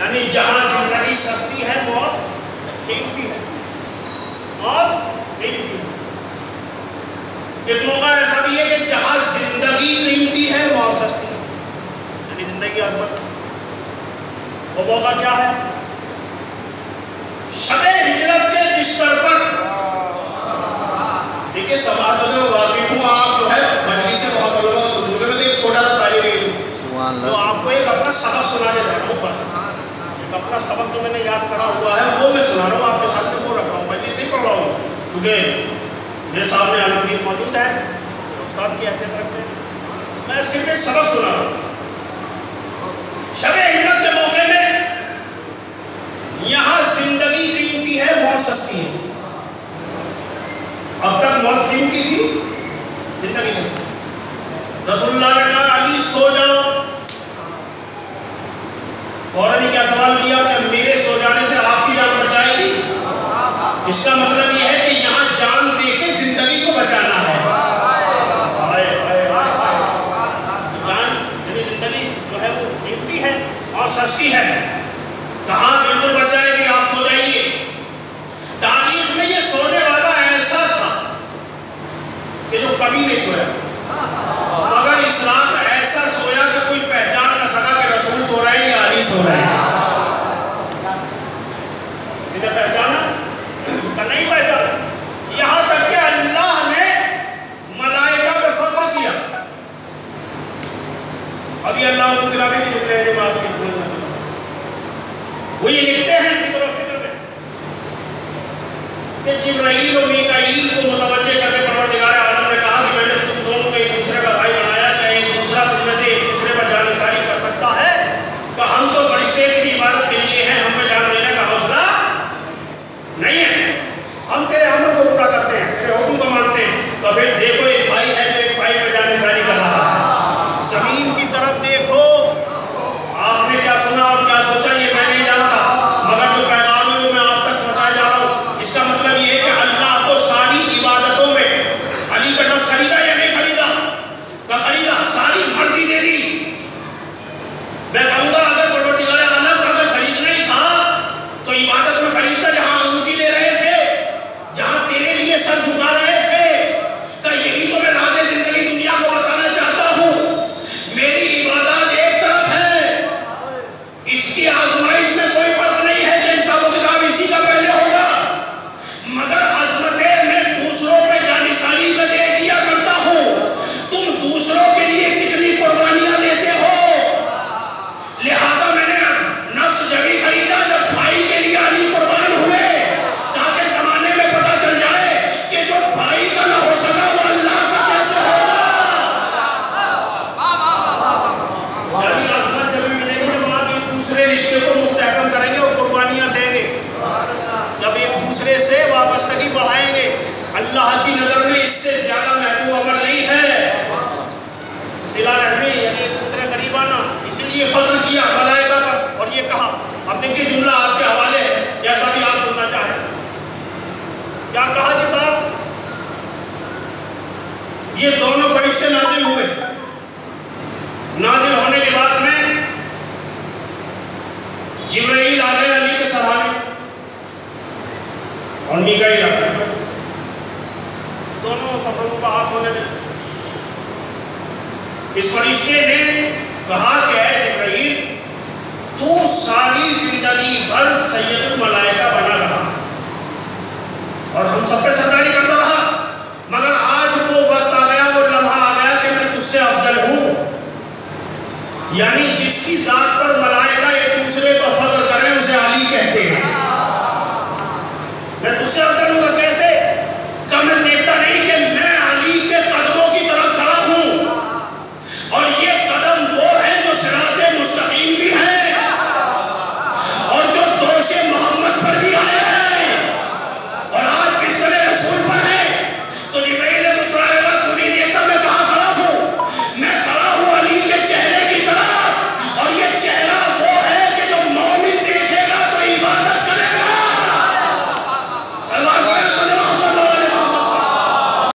یعنی جہاں زندگی سستی ہے موت قیمتی ہے، موت قیمتی ہے۔ ایک موقع ایسا بھی ہے کہ جہاں زندگی قیمتی ہے موت سستی ہے، یعنی زندگی عظمت۔ وہ موقع کیا ہے؟ شب ہجرت کے بستر پر، دیکھیں سماعتوں سے واقف ہوں، آپ جو ہے مجلس سے بہت علماء سن چکے، میں تو ایک چھوٹا سا طالب علم تو آپ کو ایک اپنا سبق سنا کے جا رہا ہوں، بس ایک اپنا سبق جو میں نے یاد کرا ہوا ہے وہ میں سنا رہا ہوں آپ کے سامنے، وہ رکھ رہا ہوں، مجلس نہیں پڑھ رہا ہوں، کیونکہ میرے سامنے عالمگیر موجود ہے، استاد کی حیثیت رکھتے ہیں، میں صرف ایک سبق سنا رہا ہوں۔ شب ہجرت کے موقع میں یہاں زندگی قیمتی ہے موت سستی ہے۔ اب تک موت قیمتی تھی، زندگی سستی۔ رسول اللہ نے کہا علی سو جاؤ، فوراً ہی کیا سوال کیا کہ میرے سو جانے سے آپ کی جان بچائے گی؟ اس کا مطلب یہ ہے کہ یہاں جان دے کے زندگی کو بچانا ہے۔ جان یعنی زندگی جو ہے وہ قیمتی ہے اور سستی ہے۔ کہاں بالکل بچائے گی؟ آپ سو جائیے۔ تاریخ میں یہ سونے والا ایسا تھا کہ جو کبھی نہیں سویا، مگر اسلام ایسا سویا کہ کوئی پہچان نہ سکا کہ رسول سو رہا ہے یا علی سو رہا ہے۔ کسی نے پہچانا؟ نہیں پہچانا۔ یہاں تک کہ اللہ نے ملائکہ پہ فخر کیا۔ ابھی اللہ کو تلاوت کی جملے ہیں جماعت کی سنت میں، وہ یہ لکھتے ہیں ذکر و فکر میں کہ جبرائیل و میکائیل کو متوجہ کر کے پروردگار عالم نے کہا کہ میں نے تم دونوں کو ایک دوسرے کا بھائی بنایا، کہ ایک دوسرا تم میں سے ایک دوسرے پر جانثاری کر سکتا ہے؟ کہ ہم تو فرشتے کی عبادت کے لیے ہیں، ہم میں جان دینے کا حوصلہ نہیں ہے، ہم تیرے امر کو پورا کرتے ہیں، تیرے حکم کو مانتے ہیں۔ تو پھر دیکھو ایک بھائی ہے جو ایک بھائی پر جانثاری کر رہا ہے۔ زمین کی طرف دیکھو، آپ نے کیا سنا اور کیا سوچا یہ میں نہیں جانتا، مگر جو پیغام ہے وہ میں آپ تک پہنچایا جا رہا ہوں۔ اس کا مطلب یہ ہے کہ اللہ کو ساری عبادتوں میں علی کا نفس خریدا یا نہیں خریدا؟ نہ خریدا، ساری مرضی دے دی۔ میں کہوں گا اگر پروردگار عالم اگر خریدنا ہی تھا تو عبادت میں خریدتا، جہاں انگوٹھی دے رہے تھے، جہاں تیرے لیے سر جھکا رہے تھے، کہ یہی تو میں راز زندگی دنیا کو بتانا چاہتا ہوں، میری عبادت ایک طرف ہے، اس کی آزمائش میں کوئی فرق نہیں ہے کہ حساب و کتاب اسی کا پہلے ہوگا، مگر عظمت ہے میں دوسروں پہ جانثاری میں دے دیا کرتا ہوں۔ تم دوسروں کے لیے کتنی قربانیاں دیتے ہو، لہذا میں نے نفس جبھی خریدا جب بھائی کے لیے علی قربان ہوئے، تاکہ زمانے میں پتہ چل جائے کہ جو بھائی کا نہ ہو سکا وہ اللہ کا کیسے ہوگا۔ یعنی عظمت جبھی ملے گی جب آپ ایک دوسرے رشتے کو مستحکم کریں گے اور قربانیاں دیں گے، جب ایک دوسرے سے وابستگی بڑھائیں گے۔ اللہ کی نظر میں اس سے زیادہ محبوب عمل نہیں ہے صلہ رحمی، یعنی ایک دوسرے قریب آنا۔ اسی لیے فضل کیا ملائکہ پر اور یہ کہا۔ اب دیکھیے جملہ آپ کے حوالے ہے، جیسا بھی آپ سننا چاہیں۔ کیا کہا جی صاحب؟ یہ دونوں فرشتے نازل ہوئے، نازل ہونے کے بعد میں جبرائیل آ گئے علی کے سہارے اور میکائیل آ گئے، دونوں فرشتوں کا ہاتھ ہونے لگے۔ اس فرشتے نے کہا کہ اے جبرائیل تو ساری زندگی بھر سید الملائکہ بنا رہا اور ہم سب پہ سرداری کرتا رہا، مگر آج وہ وقت آ گیا، وہ لمحہ آ گیا کہ میں تجھ سے افضل ہوں۔ یعنی جس کی ذات پر ملائکہ ایک دوسرے کو فخر کریں اسے علی کہتے ہیں۔ میں تجھ سے افضل